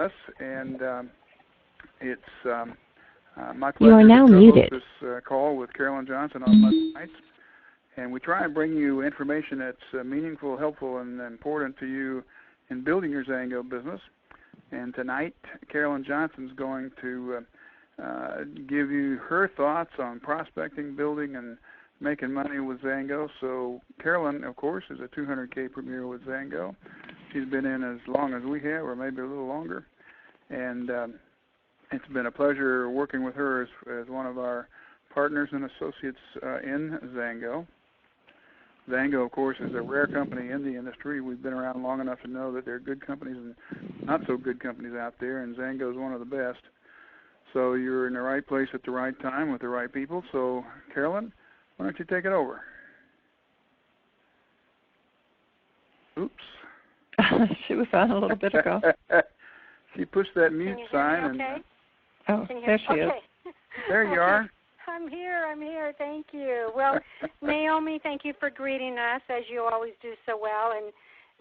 us, and it's my You are pleasure now to co-host muted. this call with Carolyn Johnson on Monday nights. And we try and bring you information that's meaningful, helpful, and important to you in building your Xango business. And tonight, Carolyn Johnson's going to give you her thoughts on prospecting, building, and making money with Xango. So Carolyn, of course, is a 200K premier with Xango. She's been in as long as we have, or maybe a little longer. And it's been a pleasure working with her as one of our partners and associates in Xango. Xango, of course, is a rare company in the industry. We've been around long enough to know that there are good companies and not so good companies out there, and Xango is one of the best. So you're in the right place at the right time with the right people. So, Carolyn, why don't you take it over? Oops. She was on a little bit ago. She pushed that mute sign. Okay? Oh, there she is. There you are. I'm here. Thank you. Well, Naomi, thank you for greeting us, as you always do so well. And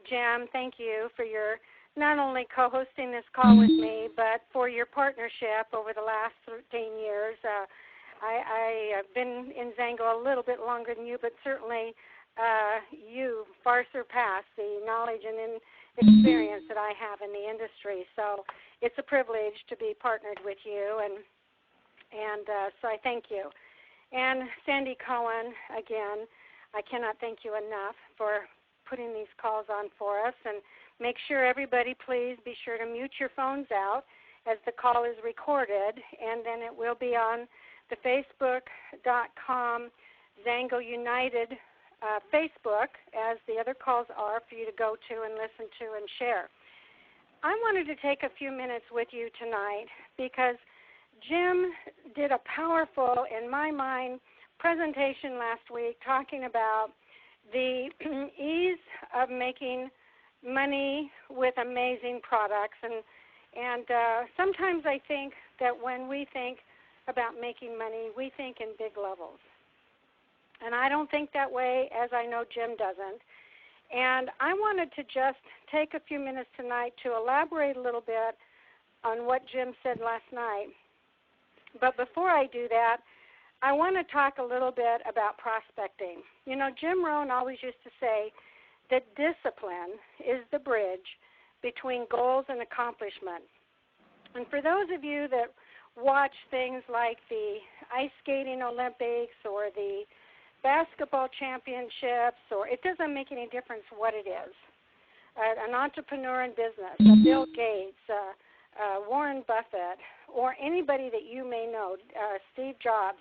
Jim, thank you for your not only co-hosting this call with me, but for your partnership over the last 13 years. I have been in Xango a little bit longer than you, but certainly you far surpass the knowledge and experience that I have in the industry. So it's a privilege to be partnered with you, and so I thank you. And Sandy Cohen, again, I cannot thank you enough for putting these calls on for us. And make sure everybody, please be sure to mute your phones out as the call is recorded, and then it will be on the Facebook.com Xango United Facebook, as the other calls are, for you to go to and listen to and share. I wanted to take a few minutes with you tonight because Jim did a powerful, in my mind, presentation last week talking about the ease of making money with amazing products. And sometimes I think that when we think about making money, we think in big levels. And I don't think that way, as I know Jim doesn't. And I wanted to just take a few minutes tonight to elaborate a little bit on what Jim said last night. But before I do that, I want to talk a little bit about prospecting. You know, Jim Rohn always used to say that discipline is the bridge between goals and accomplishment. And for those of you that watch things like the ice skating Olympics or the basketball championships, or it doesn't make any difference what it is, an entrepreneur in business, Bill Gates, Warren Buffett, or anybody that you may know, Steve Jobs,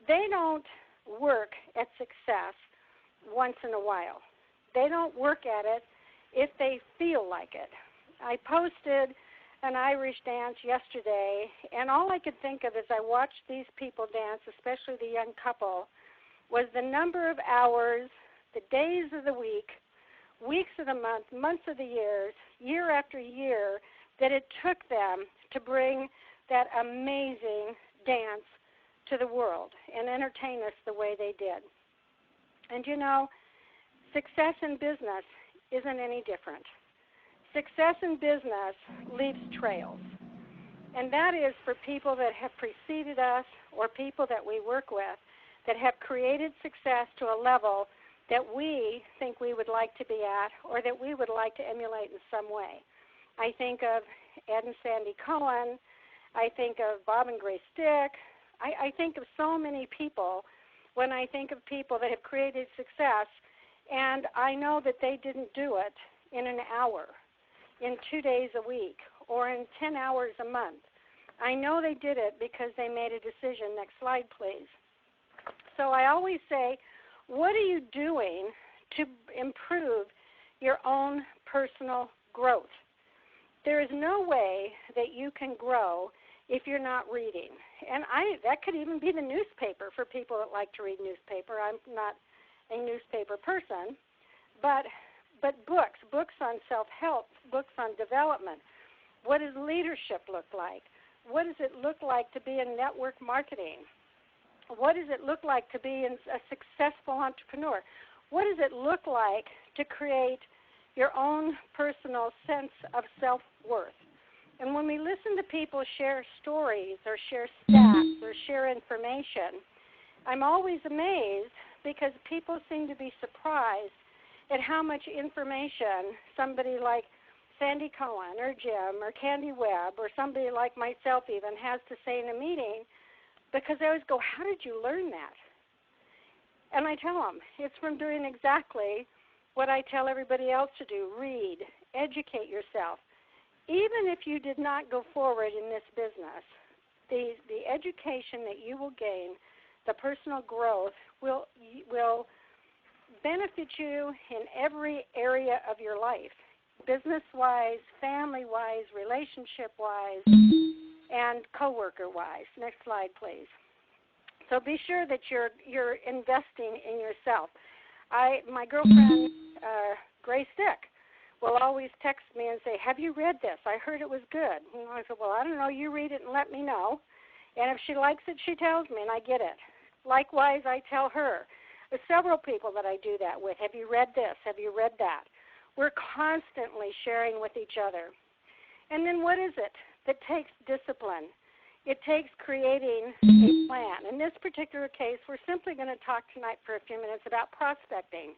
they don't work at success once in a while. They don't work at it if they feel like it. I posted an Irish dance yesterday, and all I could think of as I watched these people dance, especially the young couple, was the number of hours, the days of the week, weeks of the month, months of the years, year after year, that it took them to bring that amazing dance to the world and entertain us the way they did. And you know, success in business isn't any different. Success in business leaves trails. And that is for people that have preceded us or people that we work with that have created success to a level that we think we would like to be at or that we would like to emulate in some way. I think of Ed and Sandy Cohen. I think of Bob and Grace Dick. I think of so many people when I think of people that have created success, and I know that they didn't do it in an hour, in 2 days a week, or in 10 hours a month. I know they did it because they made a decision. Next slide, please. So I always say, what are you doing to improve your own personal growth? There is no way that you can grow if you're not reading. And that could even be the newspaper for people that like to read newspaper. I'm not a newspaper person, but books on self-help, books on development. What does leadership look like? What does it look like to be in network marketing? What does it look like to be a successful entrepreneur? What does it look like to create your own personal sense of self-worth? And when we listen to people share stories or share stats or share information, I'm always amazed because people seem to be surprised at how much information somebody like Sandy Cohen or Jim or Candy Webb or somebody like myself even has to say in a meeting, because I always go, how did you learn that? And I tell them, it's from doing exactly what I tell everybody else to do: read, educate yourself. Even if you did not go forward in this business, the education that you will gain, the personal growth, will benefit you in every area of your life, business-wise, family-wise, relationship-wise, and coworker-wise. Next slide, please. So be sure that you're investing in yourself. My girlfriend, Grace Dick, will always text me and say, have you read this? I heard it was good. And I said, well, I don't know. You read it and let me know. And if she likes it, she tells me, and I get it. Likewise, I tell her. There's several people that I do that with. Have you read this? Have you read that? We're constantly sharing with each other. And then what is it that takes discipline? It takes creating a plan. In this particular case, we're simply going to talk tonight for a few minutes about prospecting.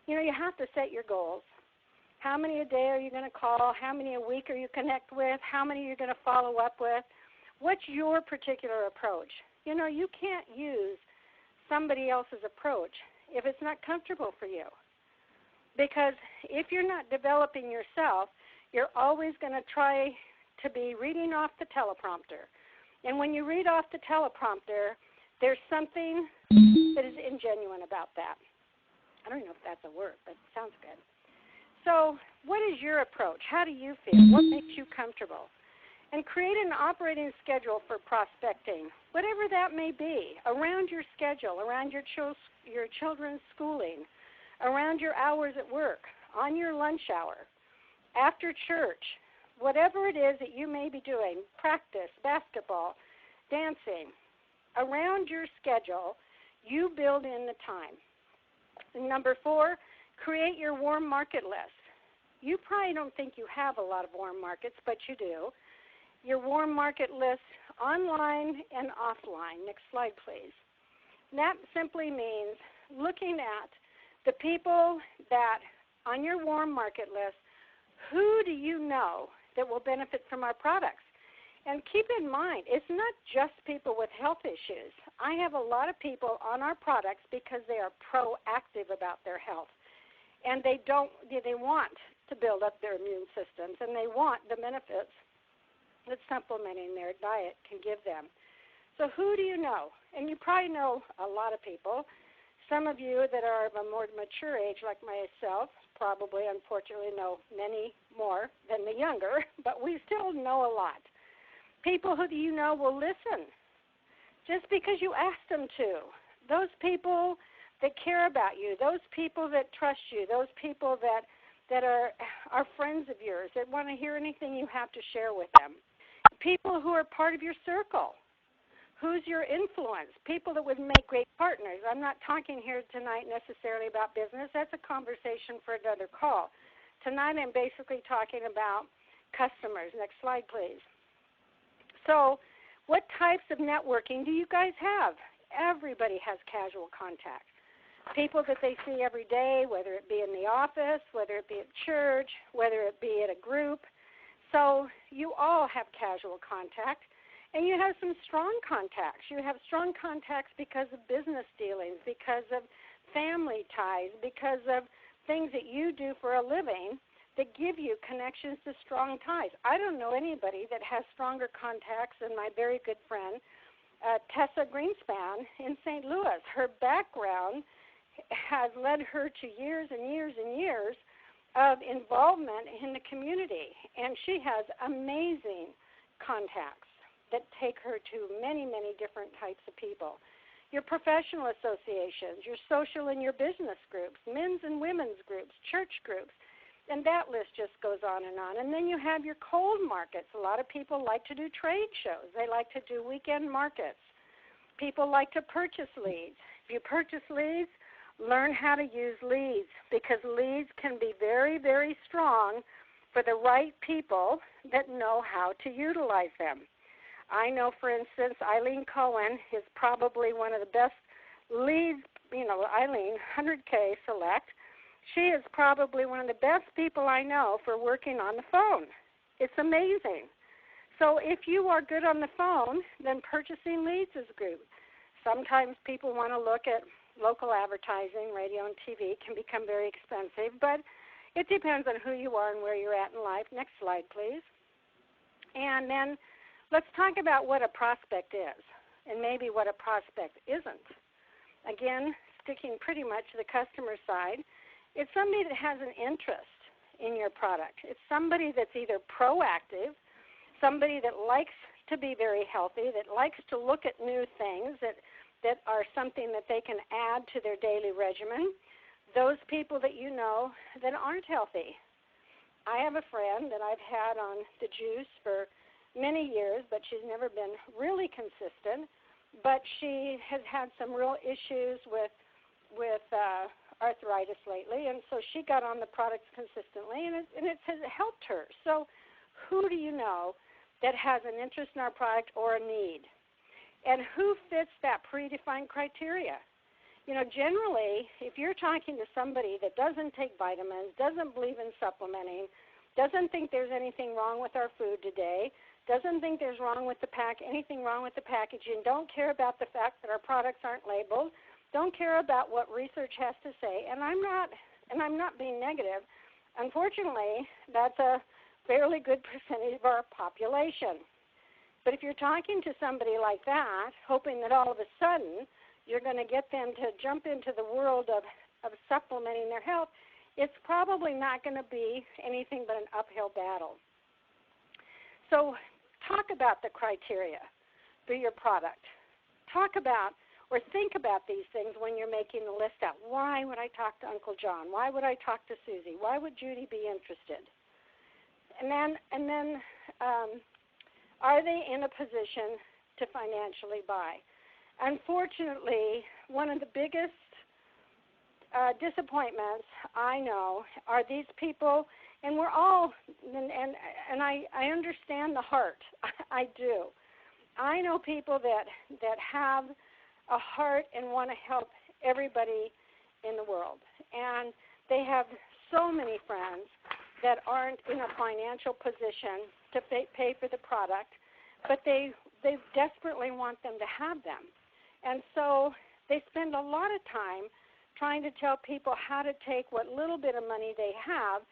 You know, you have to set your goals. How many a day are you going to call? How many a week are you connect with? How many are you going to follow up with? What's your particular approach? You know, you can't use somebody else's approach if it's not comfortable for you. Because if you're not developing yourself, you're always going to try to be reading off the teleprompter. And when you read off the teleprompter, there's something that is ingenuine about that. I don't know if that's a word, but it sounds good. So what is your approach? How do you feel? What makes you comfortable? And create an operating schedule for prospecting, whatever that may be, around your schedule, around your children's schooling, around your hours at work, on your lunch hour, after church, whatever it is that you may be doing, practice, basketball, dancing, around your schedule, you build in the time. And number 4, create your warm market list. You probably don't think you have a lot of warm markets, but you do. Your warm market list online and offline. Next slide, please. And that simply means looking at the people that on your warm market list, who do you know that will benefit from our products? And keep in mind, it's not just people with health issues. I have a lot of people on our products because they are proactive about their health. And they want to build up their immune systems, and they want the benefits that supplementing their diet can give them. So who do you know? And you probably know a lot of people. Some of you that are of a more mature age like myself probably, unfortunately, know many more than the younger, but we still know a lot. People who do you know will listen just because you ask them to. Those people that care about you, those people that trust you, those people that are friends of yours, that want to hear anything you have to share with them. People who are part of your circle. Who's your influence? People that would make great partners. I'm not talking here tonight necessarily about business. That's a conversation for another call. Tonight I'm basically talking about customers. Next slide, please. So what types of networking do you guys have? Everybody has casual contact. People that they see every day, whether it be in the office, whether it be at church, whether it be at a group. So you all have casual contact, and you have some strong contacts. You have strong contacts because of business dealings, because of family ties, because of things that you do for a living that give you connections to strong ties. I don't know anybody that has stronger contacts than my very good friend, Tessa Greenspan in St. Louis. Her background has led her to years and years and years of involvement in the community, and she has amazing contacts that take her to many, many different types of people. Your professional associations, your social and your business groups, men's and women's groups, church groups, and that list just goes on. And then you have your cold markets. A lot of people like to do trade shows. They like to do weekend markets. People like to purchase leads. If you purchase leads, learn how to use leads, because leads can be very, very strong for the right people that know how to utilize them. I know, for instance, Eileen Cohen is probably one of the best leads, Eileen, 100K Select. She is probably one of the best people I know for working on the phone. It's amazing. So if you are good on the phone, then purchasing leads is good. Sometimes people want to look at local advertising, radio and TV can become very expensive, but it depends on who you are and where you're at in life. Next slide, please. And then let's talk about what a prospect is and maybe what a prospect isn't. Again, sticking pretty much to the customer side, it's somebody that has an interest in your product. It's somebody that's either proactive, somebody that likes to be very healthy, that likes to look at new things that are something that they can add to their daily regimen, those people that you know that aren't healthy. I have a friend that I've had on the juice for many years, but she's never been really consistent, but she has had some real issues with arthritis lately, and so she got on the products consistently, and it has helped her. So who do you know that has an interest in our product or a need? And who fits that predefined criteria? Generally, if you're talking to somebody that doesn't take vitamins, doesn't believe in supplementing, doesn't think there's anything wrong with our food today, doesn't think there's anything wrong with the packaging, don't care about the fact that our products aren't labeled, don't care about what research has to say, and I'm not being negative. Unfortunately, that's a fairly good percentage of our population. But if you're talking to somebody like that, hoping that all of a sudden you're going to get them to jump into the world of supplementing their health, it's probably not going to be anything but an uphill battle. So talk about the criteria for your product. Talk about or think about these things when you're making the list out. Why would I talk to Uncle John? Why would I talk to Susie? Why would Judy be interested? And then are they in a position to financially buy? Unfortunately, one of the biggest disappointments I know are these people, and we're all, and I understand the heart. I do. I know people that have a heart and want to help everybody in the world, and they have so many friends that aren't in a financial position to pay for the product, but they desperately want them to have them. And so they spend a lot of time trying to tell people how to take what little bit of money they have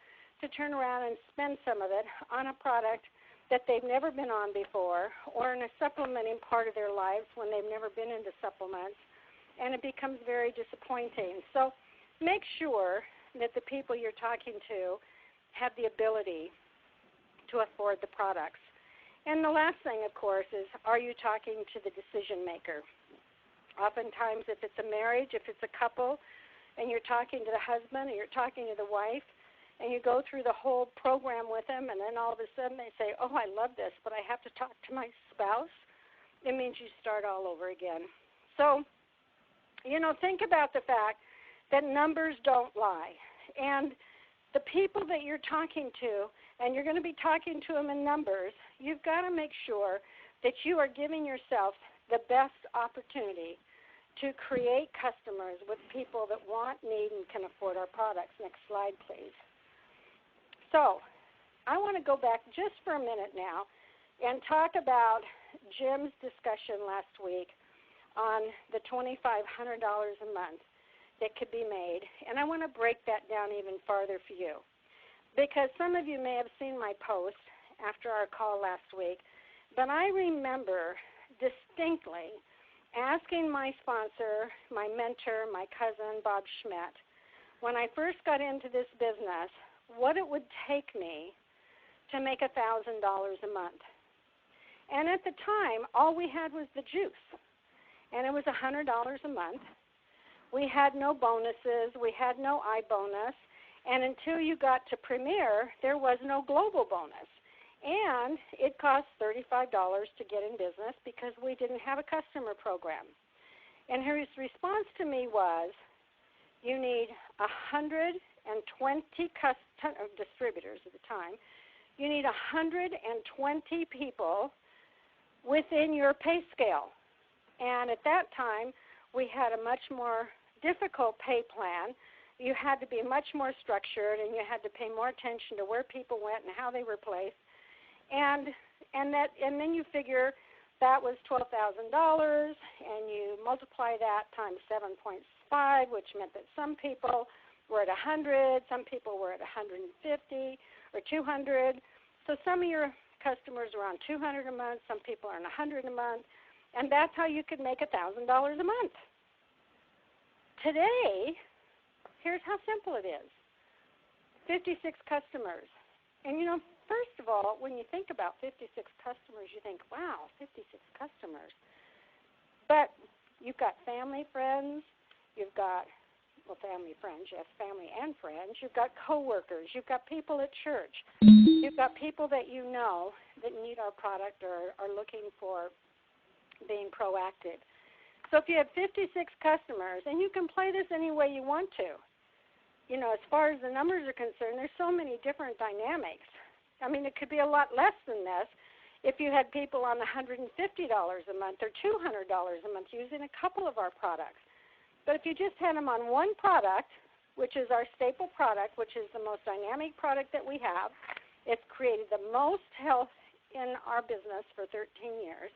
to turn around and spend some of it on a product that they've never been on before, or in a supplementing part of their lives when they've never been into supplements, and it becomes very disappointing. So make sure that the people you're talking to have the ability to afford the products. And the last thing, of course, is are you talking to the decision maker? Oftentimes, if it's a marriage, if it's a couple, and you're talking to the husband or you're talking to the wife, and you go through the whole program with them, and then all of a sudden they say, oh, I love this, but I have to talk to my spouse, it means you start all over again. So, think about the fact that numbers don't lie. And the people that you're talking to, and you're going to be talking to them in numbers, you've got to make sure that you are giving yourself the best opportunity to create customers with people that want, need, and can afford our products. Next slide, please. So I want to go back just for a minute now and talk about Jim's discussion last week on the $2,500 a month that could be made. And I want to break that down even farther for you, because some of you may have seen my post after our call last week, but I remember distinctly asking my sponsor, my mentor, my cousin, Bob Schmidt, when I first got into this business, what it would take me to make $1,000 a month. And at the time, all we had was the juice, and it was $100 a month. We had no bonuses. We had no iBonus. And until you got to Premier, there was no global bonus. And it cost $35 to get in business because we didn't have a customer program. And his response to me was, you need 150 distributors at the time. You need 120 people within your pay scale. And at that time, we had a much more difficult pay plan. You had to be much more structured, and you had to pay more attention to where people went and how they were placed. And then you figure that was $12,000, and you multiply that times 7.5, which meant that some people were at 100, some people were at 150 or 200. So some of your customers are on $200 a month, some people are on $100 a month, and that's how you could make $1,000 a month. Today, here's how simple it is. 56 customers. And, first of all, when you think about 56 customers, you think, wow, 56 customers. But you've got family, friends, you've got, family, friends, yes, family and friends. You've got coworkers. You've got people at church. You've got people that you know that need our product or are looking for being proactive. So if you have 56 customers, and you can play this any way you want to, as far as the numbers are concerned, there's so many different dynamics. I mean, it could be a lot less than this if you had people on $150 a month or $200 a month using a couple of our products. But if you just had them on one product, which is our staple product, which is the most dynamic product that we have, it's created the most health in our business for 13 years.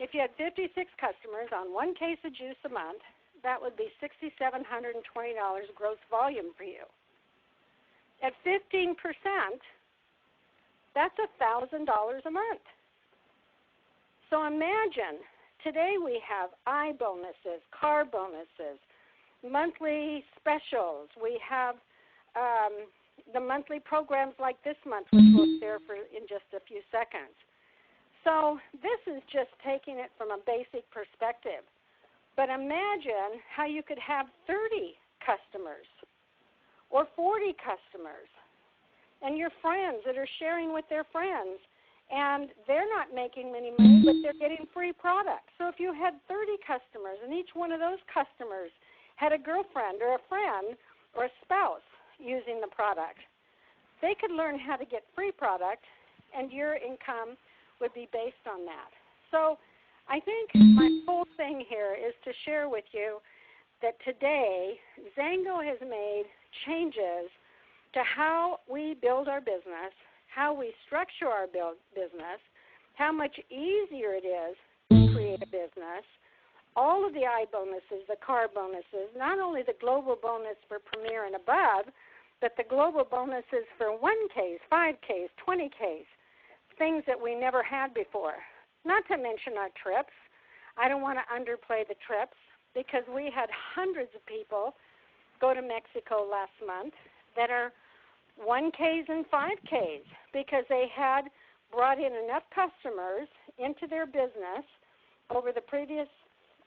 If you had 56 customers on one case of juice a month, that would be $6,720 gross volume for you. At 15%, that's $1,000 a month. So imagine, today we have eye bonuses, car bonuses, monthly specials. We have the monthly programs like this month, which we'll share in just a few seconds. So this is just taking it from a basic perspective. But imagine how you could have 30 customers or 40 customers and your friends that are sharing with their friends, and they're not making any money, but they're getting free products. So if you had 30 customers and each one of those customers had a girlfriend or a friend or a spouse using the product, they could learn how to get free product, and your income would be based on that. So I think my whole thing here is to share with you that today Xango has made changes to how we build our business, how we structure our business, how much easier it is to create a business, all of the eye bonuses, the car bonuses, not only the global bonus for Premier and above, but the global bonuses for 1Ks, 5Ks, 20Ks, things that we never had before. Not to mention our trips. I don't want to underplay the trips because we had hundreds of people go to Mexico last month that are 1Ks and 5Ks because they had brought in enough customers into their business over the previous,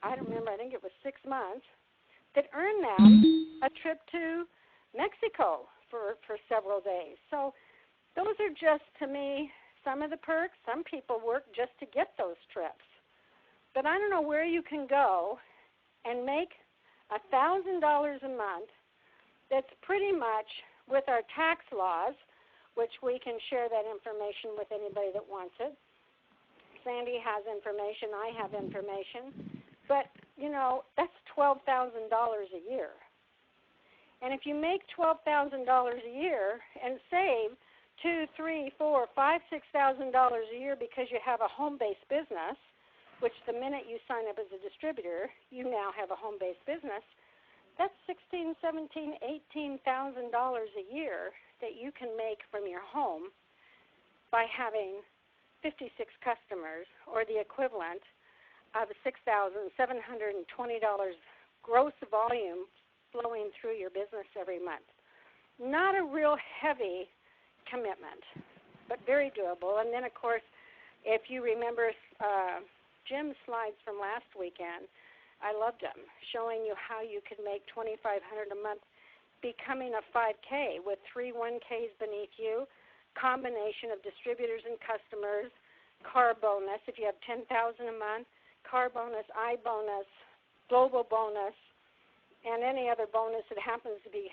I don't remember, I think it was 6 months, that earned them a trip to Mexico for several days. So those are just, to me, some of the perks. Some people work just to get those trips. But I don't know where you can go and make $1,000 a month that's pretty much with our tax laws, which we can share that information with anybody that wants it. Sandy has information. I have information. But, that's $12,000 a year. And if you make $12,000 a year and save $2,000, $3,000, $4,000, $5,000, $6,000 a year because you have a home-based business, which the minute you sign up as a distributor, you now have a home-based business, that's $16,000, $17,000, $18,000 a year that you can make from your home by having 56 customers, or the equivalent of $6,720 gross volume flowing through your business every month. Not a real heavy commitment, but very doable. And then, of course, if you remember Jim's slides from last weekend, I loved them, showing you how you could make $2,500 a month becoming a 5K with 3 1Ks beneath you, combination of distributors and customers, car bonus if you have $10,000 a month, car bonus, eye bonus, global bonus, and any other bonus that happens to be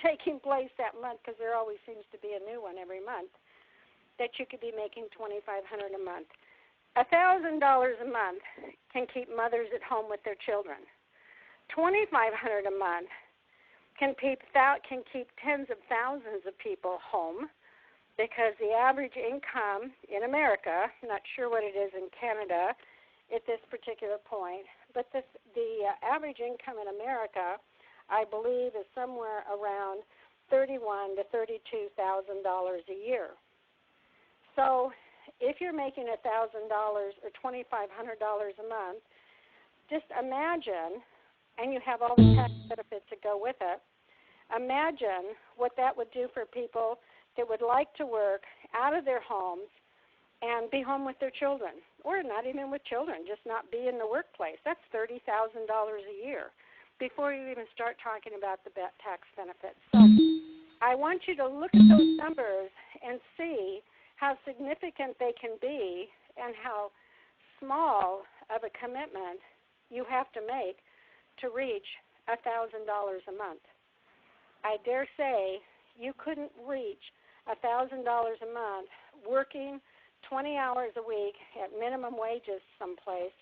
taking place that month, because there always seems to be a new one every month, that you could be making $2,500 a month. $1,000 a month can keep mothers at home with their children. $2,500 a month can keep tens of thousands of people home, because the average income in America, I'm not sure what it is in Canada at this particular point, but the average income in America, I believe, is somewhere around $31,000 to $32,000 a year. So if you're making $1,000 or $2,500 a month, just imagine, and you have all the tax benefits that go with it, imagine what that would do for people that would like to work out of their homes and be home with their children, or not even with children, just not be in the workplace. That's $30,000 a year before you even start talking about the tax benefits. So I want you to look at those numbers and see how significant they can be and how small of a commitment you have to make to reach $1,000 a month. I dare say you couldn't reach $1,000 a month working 20 hours a week at minimum wages someplace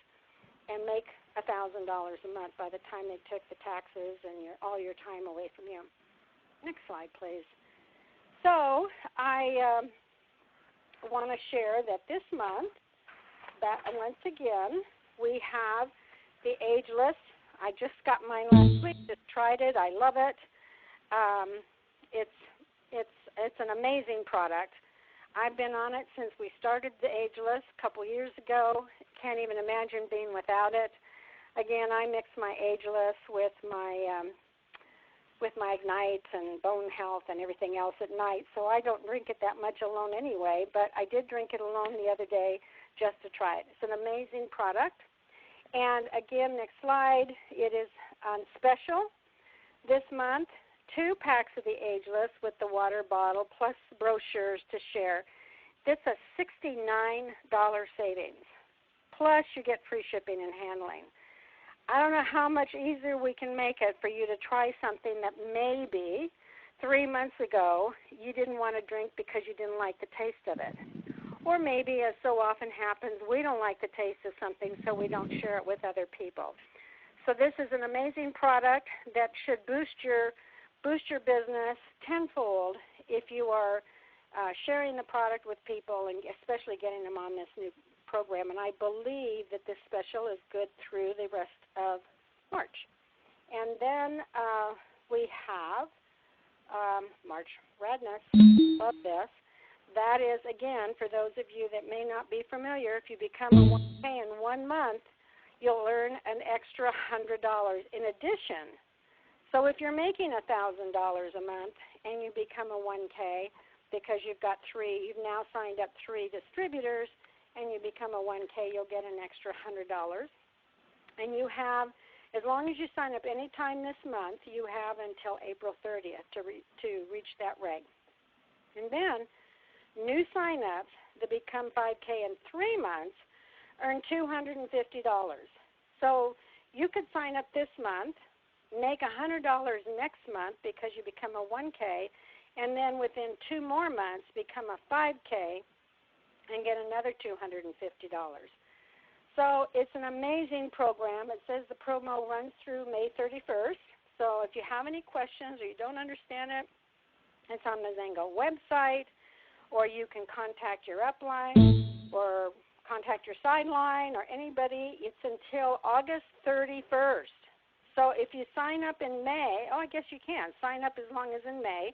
and make $1,000 a month by the time they took the taxes and all your time away from you. Next slide, please. So I want to share that this month, once again, we have the Ageless. I just got mine last week, just tried it. I love it. It's an amazing product. I've been on it since we started the Ageless a couple years ago. Can't even imagine being without it. Again, I mix my Ageless with my Ignite and Bone Health and everything else at night, so I don't drink it that much alone anyway, but I did drink it alone the other day just to try it. It's an amazing product. And again, next slide, it is on special this month. 2 packs of the Ageless with the water bottle plus brochures to share. That's a $69 savings. Plus you get free shipping and handling. I don't know how much easier we can make it for you to try something that maybe 3 months ago you didn't want to drink because you didn't like the taste of it. Or maybe, as so often happens, we don't like the taste of something, so we don't share it with other people. So this is an amazing product that should boost your business tenfold if you are sharing the product with people and especially getting them on this new program. And I believe that this special is good through the rest of March. And then we have March Radness. Love this. That is, again, for those of you that may not be familiar, if you become a 1K in 1 month, you'll earn an extra $100 in addition. So if you're making $1,000 a month and you become a 1K because you've now signed up 3 distributors and you become a 1K, you'll get an extra $100. And you have, as long as you sign up any time this month, you have until April 30th to reach that reg. And then new sign-ups that become 5K in 3 months earn $250. So you could sign up this month, make $100 next month because you become a 1K, and then within 2 more months become a 5K and get another $250. So it's an amazing program. It says the promo runs through May 31st. So if you have any questions or you don't understand it, it's on the Xango website, or you can contact your upline or contact your sideline or anybody. It's until August 31st. So if you sign up in May, I guess you can. Sign up as long as in May.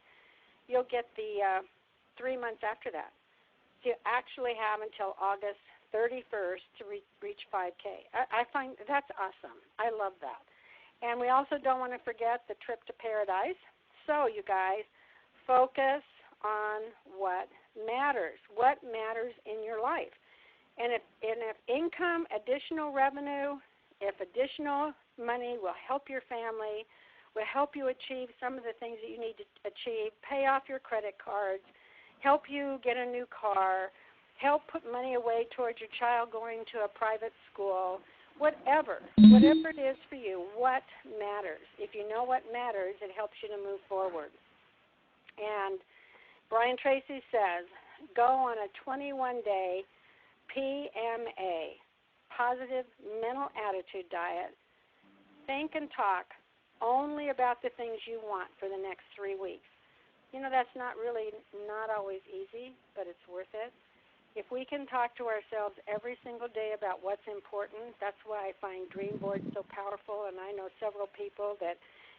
You'll get the 3 months after that. So you actually have until August 31st to reach 5K. I find that's awesome. I love that. And we also don't want to forget the trip to paradise. So you guys, focus on what matters in your life. And if income, additional revenue, if additional money will help your family, will help you achieve some of the things that you need to achieve, pay off your credit cards, help you get a new car, help put money away towards your child going to a private school, whatever whatever it is for you, what matters. If you know what matters, it helps you to move forward. And Brian Tracy says, go on a 21-day PMA, positive mental attitude diet. Think and talk only about the things you want for the next 3 weeks. That's not always easy, but it's worth it. If we can talk to ourselves every single day about what's important, that's why I find dream boards so powerful, and I know several people that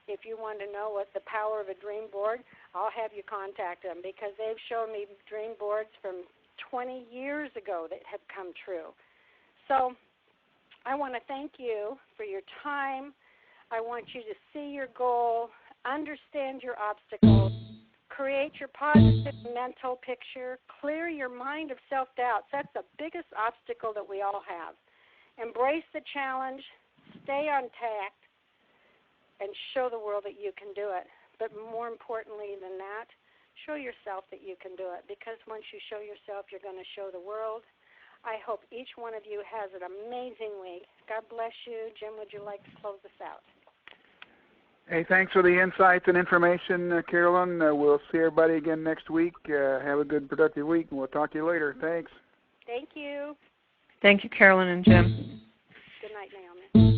if you want to know what the power of a dream board, I'll have you contact them because they've shown me dream boards from 20 years ago that have come true. So I want to thank you for your time. I want you to see your goal, understand your obstacles, create your positive mental picture, clear your mind of self-doubt. That's the biggest obstacle that we all have. Embrace the challenge, stay on task, and show the world that you can do it. But more importantly than that, show yourself that you can do it, because once you show yourself, you're going to show the world. I hope each one of you has an amazing week. God bless you. Jim, would you like to close us out? Hey, thanks for the insights and information, Carolyn. We'll see everybody again next week. Have a good, productive week, and we'll talk to you later. Thanks. Thank you. Thank you, Carolyn and Jim. Good night, Naomi.